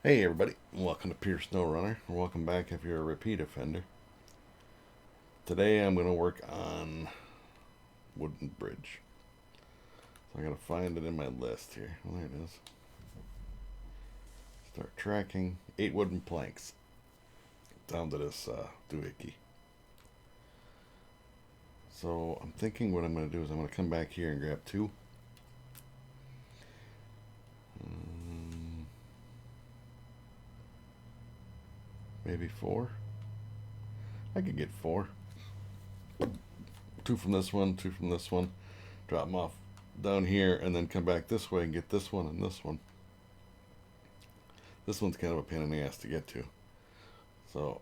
Hey everybody, welcome to Pure Snowrunner. Welcome back if you're a repeat offender. Today I'm going to work on wooden bridge. So I gotta find it in my list here. Well, there it is. Start tracking 8 wooden planks down to this doohickey. So I'm thinking what I'm going to do is I'm going to come back here and grab 2. Maybe 4. I could get 4. 2 from this one, 2 from this one. Drop them off down here and then come back this way and get this one and this one. This one's kind of a pain in the ass to get to. So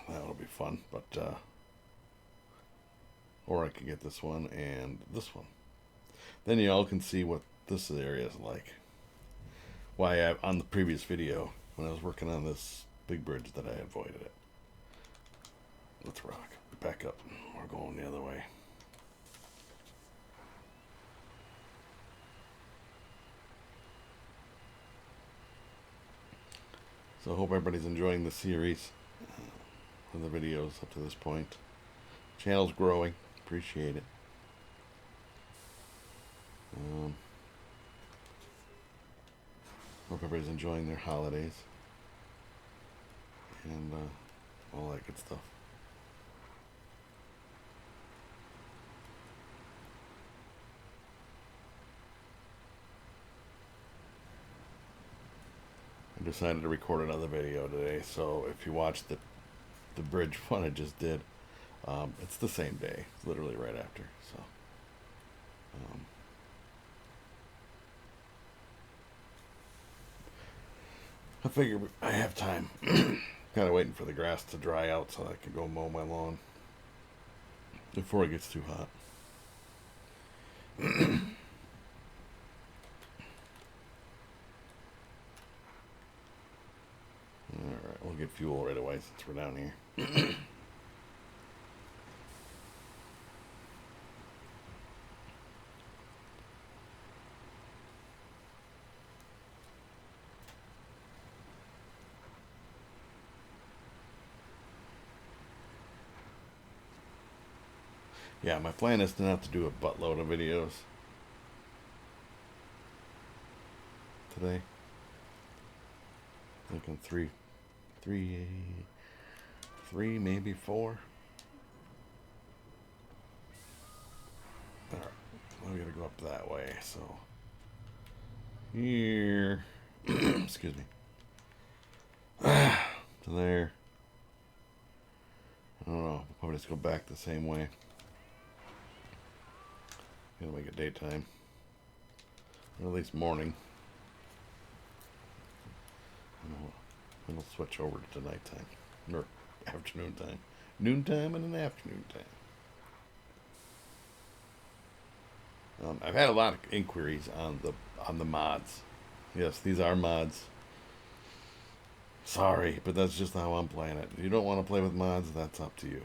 that'll be fun, but or I could get this one and this one. Then you all can see what this area is like. Why on the previous video when I was working on this big bridge that I avoided it. Let's rock. Back up. We're going the other way. So I hope everybody's enjoying the series and the videos up to this point. Channel's growing. Appreciate it. Hope everybody's enjoying their holidays and all that good stuff. I decided to record another video today, so if you watched the bridge one I just did, it's the same day. It's literally right after. So I figure I have time. Kind of waiting for the grass to dry out so I can go mow my lawn before it gets too hot. Alright, we'll get fuel right away since we're down here. Yeah, my plan is to not to do a buttload of videos today. Thinking three, maybe 4. All right, we gotta go up that way. So here, excuse me, to there. I don't know. We'll probably just go back the same way. Gonna make it daytime, or at least morning. And we'll switch over to nighttime or afternoon time, noontime and an afternoon time. I've had a lot of inquiries on the mods. Yes, these are mods. Sorry, but that's just how I'm playing it. If you don't want to play with mods, that's up to you.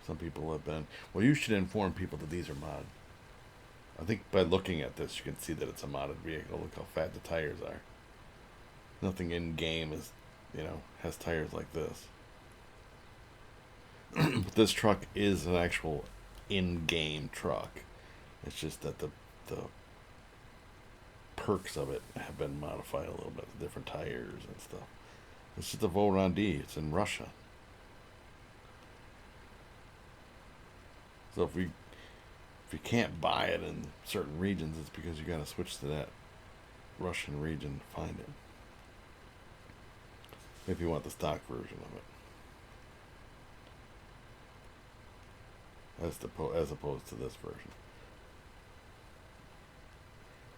Some people have been, well, you should inform people that these are mod. I think by looking at this, you can see that it's a modded vehicle. Look how fat the tires are. Nothing in game is, has tires like this. But this truck is an actual in-game truck. It's just that the perks of it have been modified a little bit. Different tires and stuff. It's just a Volrandi. It's in Russia. So if you can't buy it in certain regions, it's because you got to switch to that Russian region to find it. If you want the stock version of it, as opposed to this version.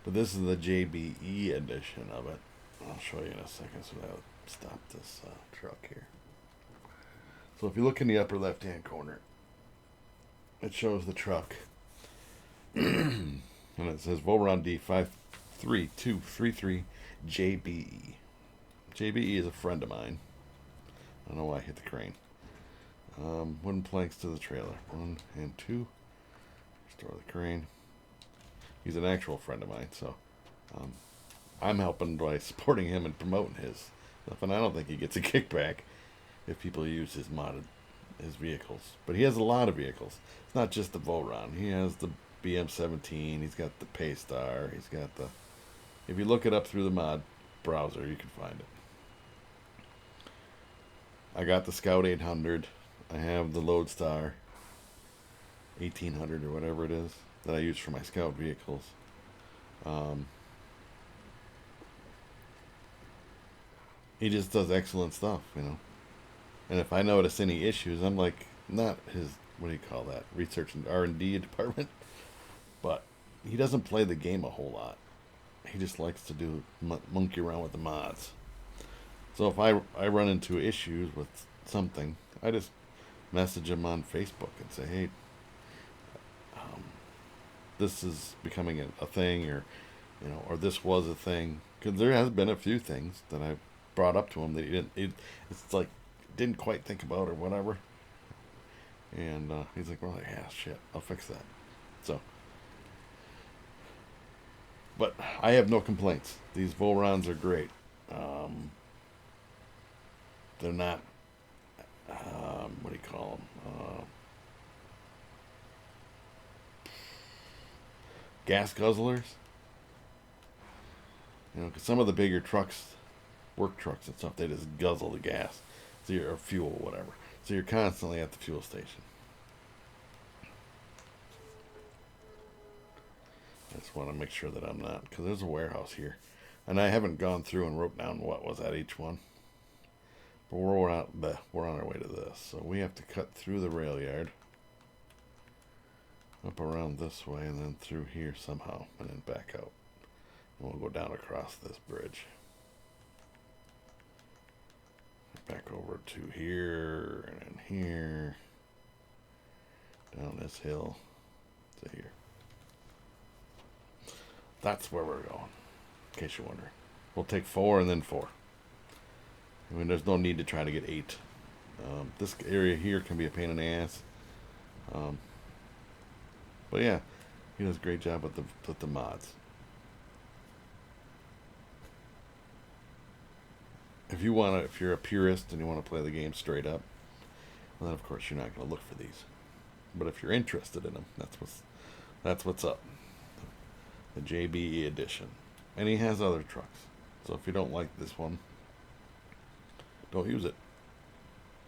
But this is the JBE edition of it. I'll show you in a second. So I'll stop this truck here. So if you look in the upper left-hand corner, it shows the truck. And it says Volrandi 53233 JBE. JBE is a friend of mine. I don't know why I hit the crane. Wooden planks to the trailer. 1 and 2. Restore the crane. He's an actual friend of mine, so I'm helping by supporting him and promoting his stuff, and I don't think he gets a kickback if people use his vehicles. But he has a lot of vehicles. It's not just the Voron. He has the BM17. He's got the Paystar. He's got the. If you look it up through the mod browser, you can find it. I got the Scout 800. I have the Lodestar 1800 or whatever it is that I use for my Scout vehicles. He just does excellent stuff, you know. And if I notice any issues, I'm like, not his, what do you call that, research and R&D department, but he doesn't play the game a whole lot. He just likes to do monkey around with the mods. So if I run into issues with something, I just message him on Facebook and say, hey, this is becoming a thing, or you know, or this was a thing, because there has been a few things that I brought up to him that he didn't. It's like didn't quite think about or whatever, and he's like, well, yeah, shit, I'll fix that. So, but I have no complaints. These Volrons are great. They're not. What do you call them? Gas guzzlers. You know, because some of the bigger trucks, work trucks and stuff, they just guzzle the gas, so or fuel, or whatever. So you're constantly at the fuel station. I just want to make sure that I'm not, because there's a warehouse here, and I haven't gone through and wrote down what was at each one. But we're on our way to this, so we have to cut through the rail yard, up around this way, and then through here somehow, and then back out. And we'll go down across this bridge. Back over to here, and then here. Down this hill to here. That's where we're going, in case you're wondering. We'll take 4 and then 4. I mean, there's no need to try to get 8. This area here can be a pain in the ass. But yeah, he does a great job with the mods. If you're a purist and you want to play the game straight up, well, then of course you're not going to look for these. But if you're interested in them, that's what's up. The JBE edition, and he has other trucks. So if you don't like this one, don't use it.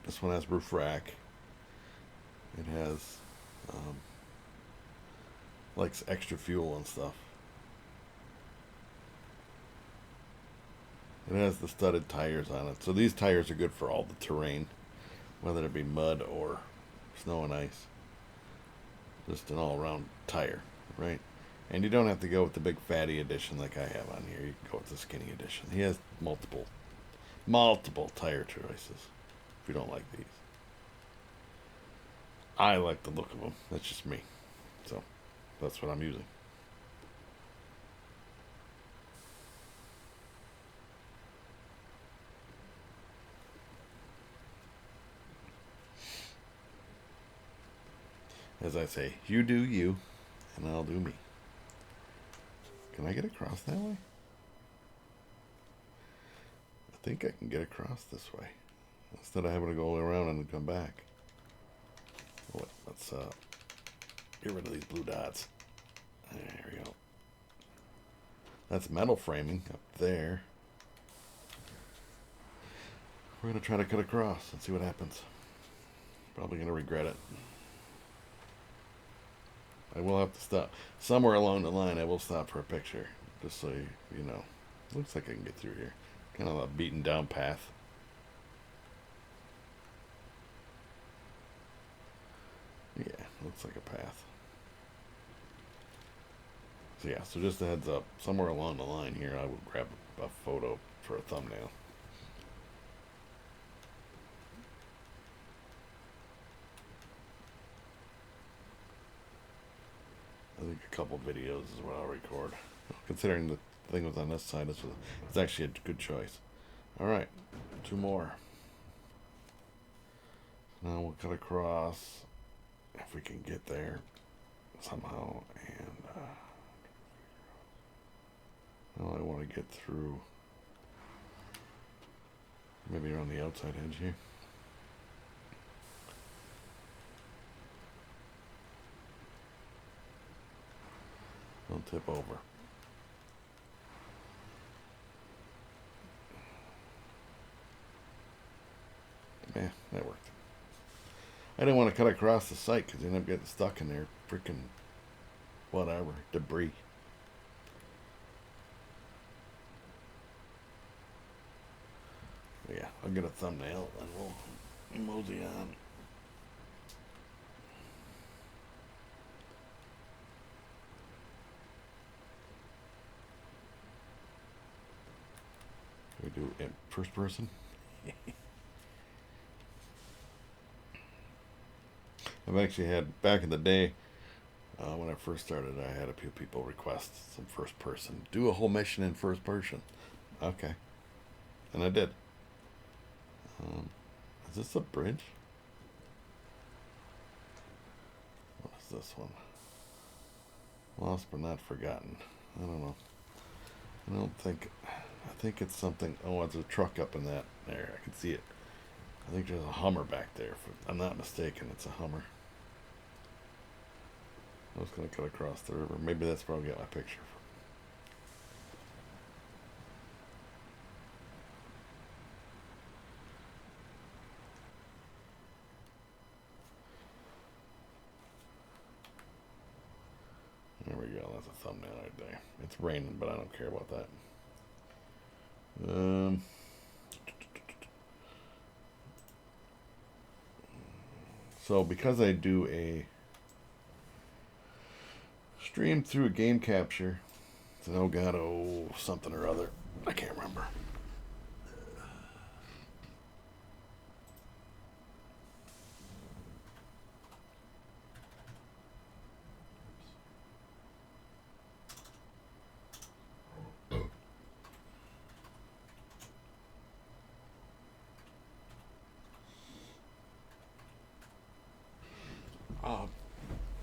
This one has roof rack. It has like extra fuel and stuff. It has the studded tires on it. So these tires are good for all the terrain, whether it be mud or snow and ice. Just an all-around tire, right? And you don't have to go with the big fatty edition like I have on here. You can go with the skinny edition. He has multiple tire choices if you don't like these. I like the look of them. That's just me. So that's what I'm using. As I say, you do you, and I'll do me. Can I get across that way? I think I can get across this way, instead of having to go around and come back. Let's get rid of these blue dots. There we go. That's metal framing up there. We're going to try to cut across and see what happens. Probably going to regret it. I will have to stop. Somewhere along the line, I will stop for a picture. Just so you know. Looks like I can get through here. Kind of a beaten down path. Yeah, looks like a path. So yeah, so just a heads up. Somewhere along the line here, I would grab a photo for a thumbnail. I think a couple videos is what I'll record. Considering the thing was on this side, it's actually a good choice. Alright, 2 more. Now we'll cut across if we can get there somehow. And now I want to get through maybe around the outside edge here. Don't tip over. Yeah, that worked. I didn't want to cut across the site because you end up getting stuck in there. Freaking whatever. Debris. Yeah, I'll get a thumbnail and we'll mosey on. We do it first person. I've actually had, back in the day, when I first started, I had a few people request some first person. Do a whole mission in first person. Okay. And I did. Is this a bridge? What is this one? Lost but not forgotten. I don't know. I think it's something. Oh, it's a truck up in that there. I can see it. I think there's a Hummer back there. If I'm not mistaken, it's a Hummer. I was going to cut across the river. Maybe that's where I'll get my picture from. There we go. That's a thumbnail right there. It's raining, but I don't care about that. So because I do a stream through a game capture, it's an Elgato something or other. I can't remember.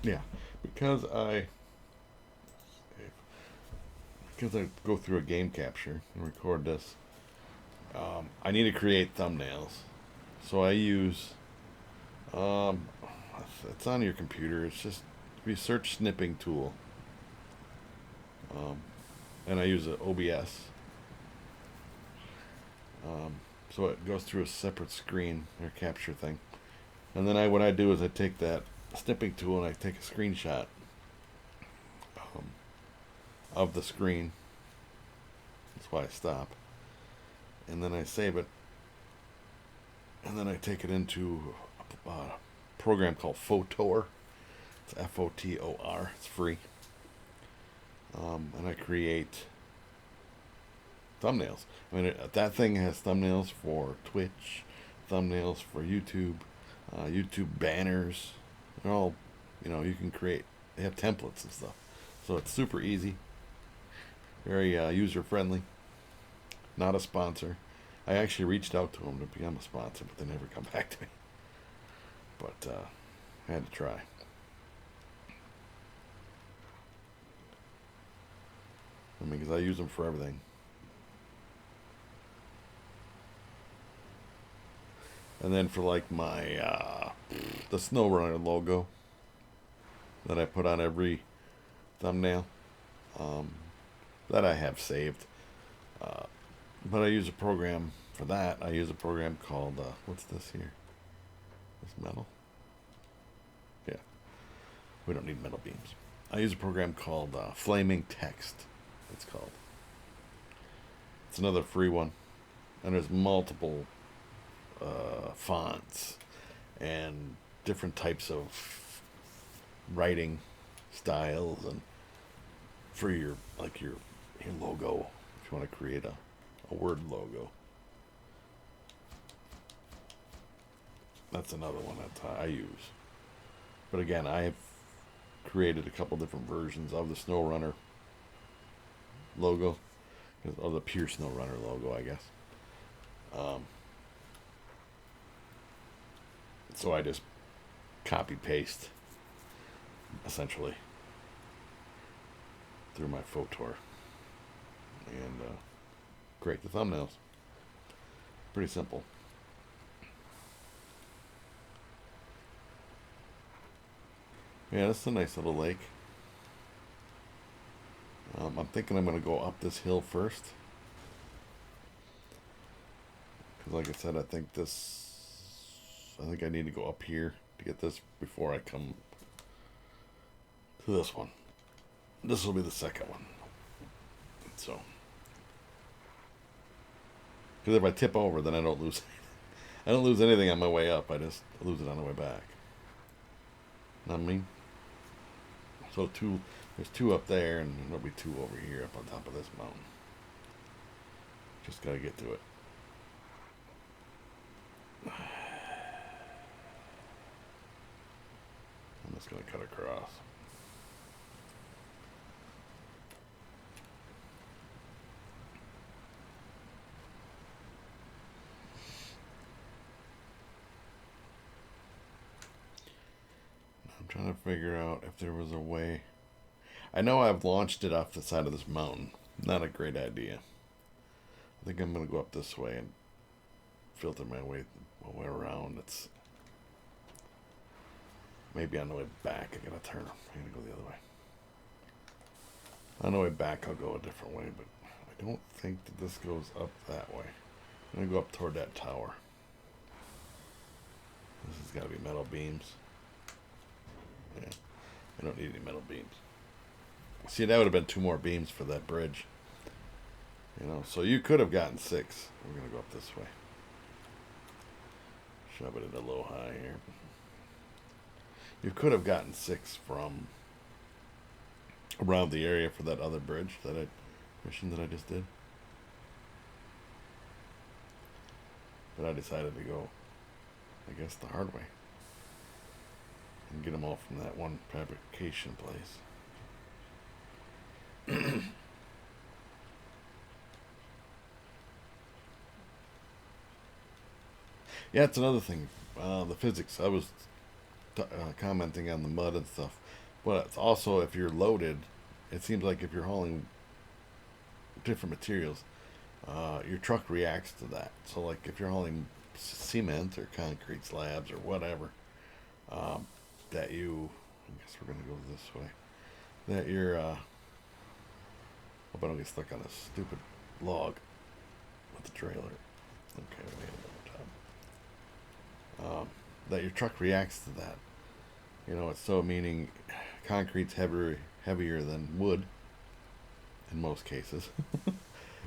Yeah, because I go through a game capture and record this, I need to create thumbnails. So I use, it's on your computer. It's just you search snipping tool, and I use an OBS. So it goes through a separate screen or capture thing, and then what I do is I take that snipping tool and I take a screenshot of the screen. That's why I stop. And then I save it. And then I take it into a program called Photor. It's F-O-T-O-R. It's free. And I create thumbnails. I mean, that thing has thumbnails for Twitch, thumbnails for YouTube, YouTube banners. They're all, you can create. They have templates and stuff. So it's super easy. Very user-friendly. Not a sponsor. I actually reached out to them to become a sponsor, but they never come back to me. But I had to try. I mean, because I use them for everything. And then for like my the Snowrunner logo that I put on every thumbnail, that I have saved. But I use a program for that. I use a program called what's this here? This metal? Yeah. We don't need metal beams. I use a program called Flaming Text. It's called. It's another free one, and there's multiple fonts and different types of writing styles, and for your logo, if you want to create a word logo. That's another one that I use. But again, I have created a couple different versions of the Snowrunner logo, or the pure Snowrunner logo, I guess. So I just copy paste essentially through my Photor and create the thumbnails. Pretty simple. Yeah, this is a nice little lake. I'm thinking I'm going to go up this hill first. Because like I said, I think I need to go up here to get this before I come to this one. This will be the second one. So. Because if I tip over, then I don't lose. I don't lose anything on my way up. I just lose it on the way back. Know what I mean? So there's two up there, and there'll be two over here up on top of this mountain. Just gotta get to it. I'm just gonna cut across. I'm trying to figure out if there was a way. I know I've launched it off the side of this mountain. Not a great idea. I think I'm going to go up this way and filter my way around. It's maybe on the way back. I got to turn. I'm going to go the other way. On the way back, I'll go a different way, but I don't think that this goes up that way. I'm going to go up toward that tower. This has got to be metal beams. Yeah, I don't need any metal beams. See, that would have been 2 more beams for that bridge. You know, so you could have gotten 6. We're going to go up this way. Shove it into low high here. You could have gotten 6 from around the area for that other bridge, mission that I just did. But I decided to go, I guess, the hard way. And get them all from that one fabrication place. Yeah, it's another thing. The physics. I was commenting on the mud and stuff. But it's also, if you're loaded, it seems like if you're hauling different materials, your truck reacts to that. So, like, if you're hauling cement or concrete slabs or whatever, that you, I guess we're going to go this way, that you're, hope I don't get stuck on a stupid log with the trailer. Okay, we made it over top. That your truck reacts to that. You know, it's so meaning concrete's heavier than wood in most cases.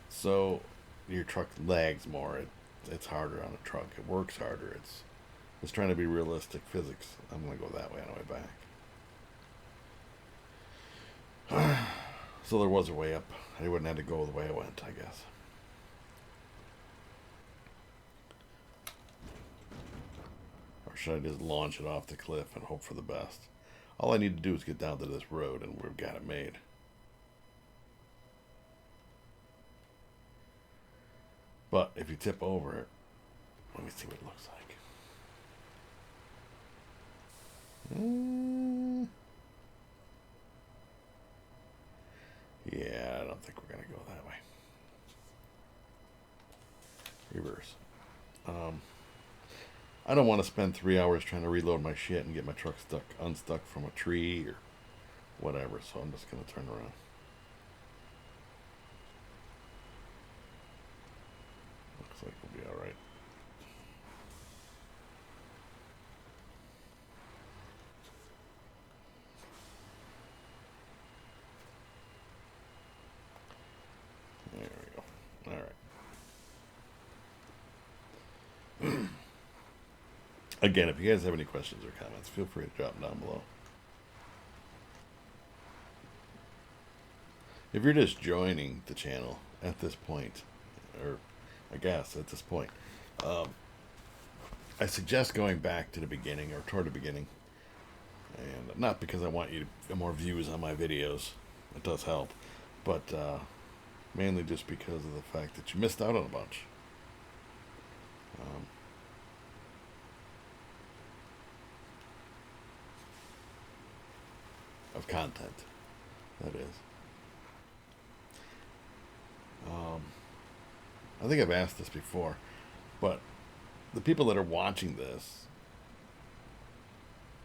So your truck lags more. It's harder on a truck. It works harder. It's trying to be realistic physics. I'm going to go that way on the way back. So there was a way up. I wouldn't have to go the way I went, I guess. Or should I just launch it off the cliff and hope for the best? All I need to do is get down to this road and we've got it made. But if you tip over it, let me see what it looks like. Yeah, I don't think we're going to go that way. Reverse. I don't want to spend 3 hours trying to reload my shit and get my truck unstuck from a tree or whatever, so I'm just going to turn around. Looks like we'll be alright. There we go. Alright. Again, if you guys have any questions or comments, feel free to drop them down below. If you're just joining the channel at this point, or I guess at this point, I suggest going back to the beginning or toward the beginning. And not because I want you to get more views on my videos. It does help. But mainly just because of the fact that you missed out on a bunch. content, that is. I think I've asked this before, but the people that are watching this,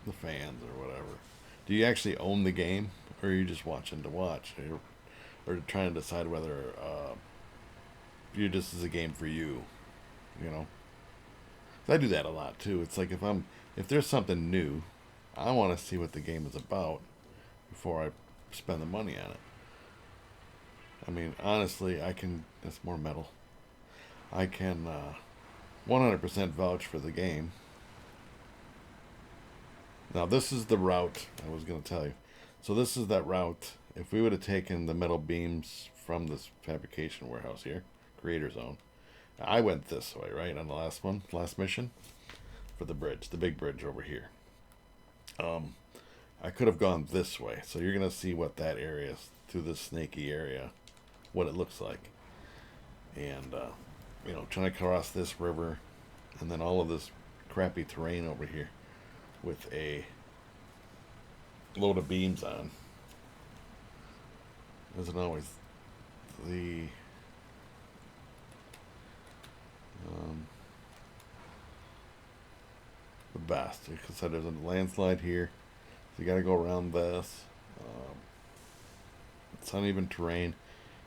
the fans or whatever, do you actually own the game, or are you just watching to watch, or trying to decide whether you just is a game for you, you know? I do that a lot too. It's like if there's something new, I want to see what the game is about before I spend the money on it. I mean, honestly, That's more metal. I can 100% vouch for the game. Now, this is the route I was going to tell you. So this is that route. If we would have taken the metal beams from this fabrication warehouse here, Creator Zone, I went this way, right, on the last mission, for the bridge, the big bridge over here. I could have gone this way. So you're going to see what that area is, through this snaky area, what it looks like. And, trying to cross this river, and then all of this crappy terrain over here with a load of beams on. Isn't always the best. Because there's a landslide here, so you got to go around this. It's uneven terrain,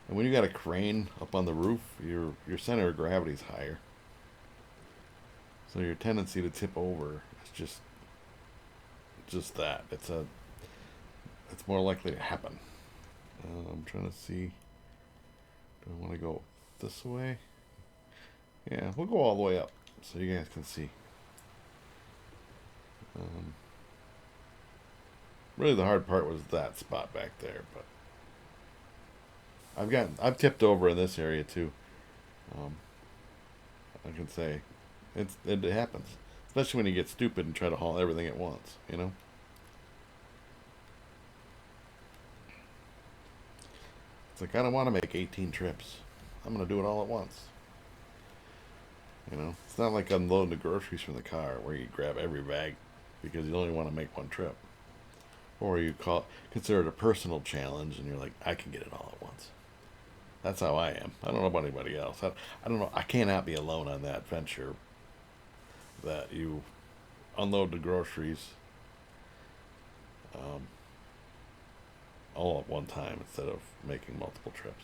and when you got a crane up on the roof, your center of gravity is higher, so your tendency to tip over is just that. It's more likely to happen. I'm trying to see. Do I want to go this way? Yeah, we'll go all the way up so you guys can see. Really, the hard part was that spot back there, but I've tipped over in this area too. I can say it happens, especially when you get stupid and try to haul everything at once. It's like, I don't want to make 18 trips. I'm going to do it all at once. It's not like unloading the groceries from the car where you grab every bag because you only want to make one trip. Or you consider it a personal challenge and you're like, I can get it all at once. That's how I am. I don't know about anybody else. I don't know. I cannot be alone on that venture that you unload the groceries all at one time instead of making multiple trips.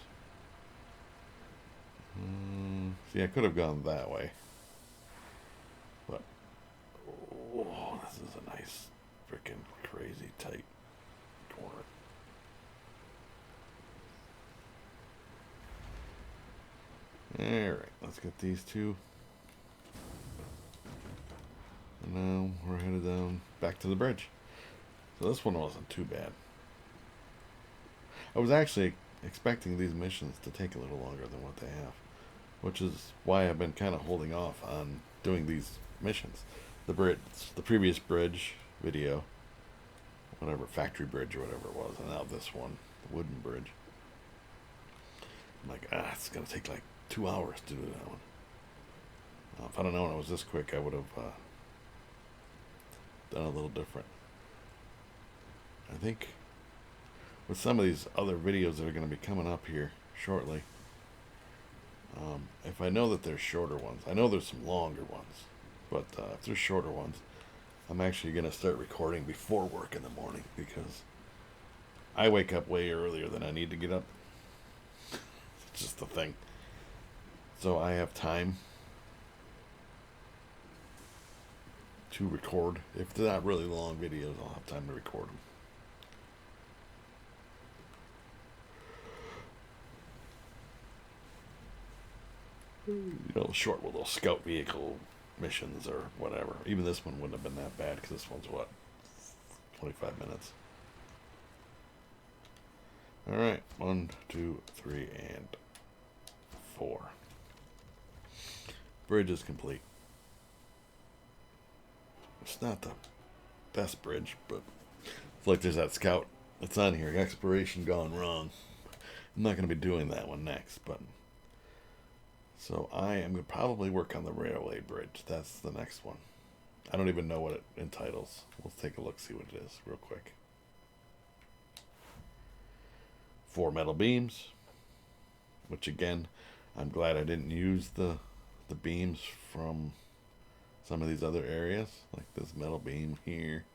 See, I could have gone that way, but this is a nice, freaking crazy tight corner. Alright, let's get these two. And now we're headed down back to the bridge. So this one wasn't too bad. I was actually expecting these missions to take a little longer than what they have, which is why I've been kind of holding off on doing these missions. The previous bridge video, whatever, factory bridge or whatever it was, and now this one, the wooden bridge. I'm like, it's gonna take like 2 hours to do that one. If I'd have known it was this quick, I would have done a little different. I think with some of these other videos that are going to be coming up here shortly, if I know that there's shorter ones, I know there's some longer ones, but if there's shorter ones, I'm actually going to start recording before work in the morning because I wake up way earlier than I need to get up. It's just the thing. So I have time to record. If they're not really long videos, I'll have time to record them. Short little scout vehicle missions or whatever. Even this one wouldn't have been that bad because this one's 25 minutes. Alright, 1, 2, 3, and 4. Bridge is complete. It's not the best bridge, but it's like there's that scout that's on here. Exploration gone wrong. I'm not going to be doing that one next, but so I am going to probably work on the railway bridge. That's the next one. I don't even know what it entitles. Let's take a look, see what it is real quick. 4 metal beams, which again, I'm glad I didn't use the beams from some of these other areas, like this metal beam here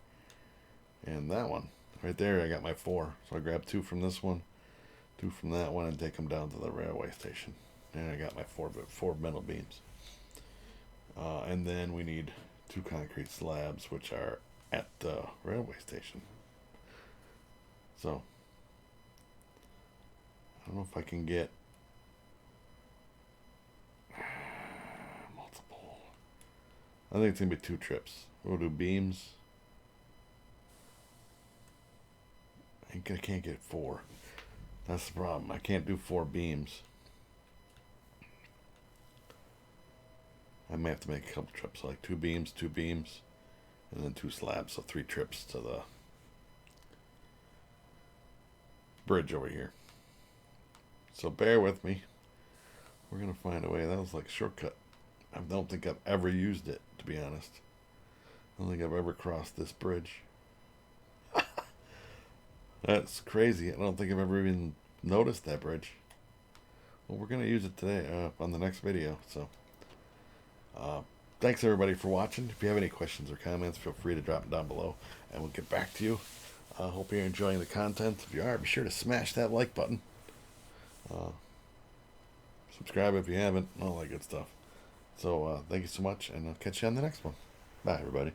and that one right there. I got my 4, so I grabbed 2 from this one, 2 from that one, and take them down to the railway station. And I got my four metal beams. And then we need 2 concrete slabs, which are at the railway station. So I don't know if I can get multiple. I think it's gonna be 2 trips. We'll do beams. I can't get 4. That's the problem. I can't do 4 beams. I may have to make a couple trips, like 2 beams, and then 2 slabs, so 3 trips to the bridge over here. So bear with me. We're gonna find a way. That was like a shortcut. I don't think I've ever used it, to be honest. I don't think I've ever crossed this bridge. That's crazy. I don't think I've ever even noticed that bridge. Well, we're gonna use it today on the next video. So thanks everybody for watching. If you have any questions or comments, feel free to drop them down below and we'll get back to you. I hope you're enjoying the content. If you are, be sure to smash that like button. Subscribe if you haven't, all that good stuff. So thank you so much, and I'll catch you on the next one. Bye everybody.